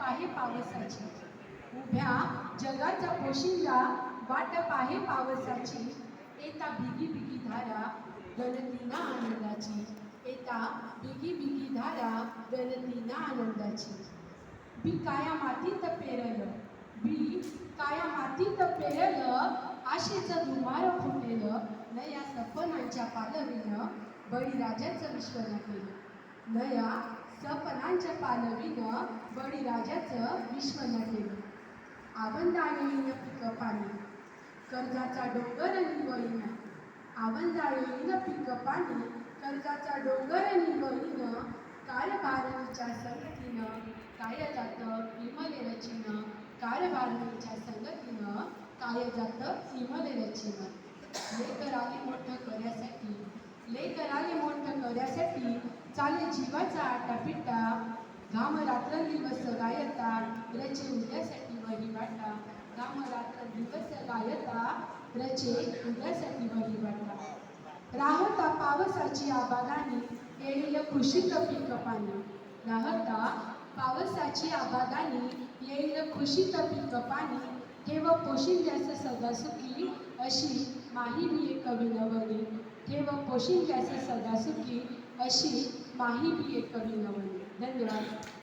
पाहे पावसाची, उभ्या जगाचा पोशिंदा वाट पाहे पावसाची, येता भिगी भिगी धारा गणतीना आनंदाची, येता भिगी भिगी धारा गणतीना आनंदाची. बी काया मातीत पेरलं, बी काया मातीत पेरलं, आशेचं दुमार फुटेलं, नया सपनांच्या पालवीनं बळीराजाचं विश्वन केलं, नया सपनांच्या पालवीनं बळीराजाचं विश्वन केलं. आवंदाळीन पिक पाणी कर्जाचा डोंगर निवळीन, आवंदाळीन पिक पाणी कर्जाचा डोंगर निवळीन, कारभारणीच्या संगतीनं काय जातं विमले रचिन, कारभारणीच्या संगतीनं काय जातं विमले रचिन. लेकराले मोठं करण्यासाठी, लेकराले मोठं करण्यासाठी चाले जीवाचा आटापिटा, घाम रात्र दिवस गायता रचे उद्यासाठी वही वाटा, घाम रात्र दिवस गायता रचे उद्यासाठी वही वाटा. राहता पावसाची आबादानी येईल खुशीत पीक पाणी, राहता पावसाची आबादानी येईल खुशीत पीक पाणी, ठेव पोशिंद्यास सदा सुखी अशी माही बी एक विनवणी, ठेव पोशिंद्यास सदा सुखी अशी माही बी एक विनवणी. धन्यवाद.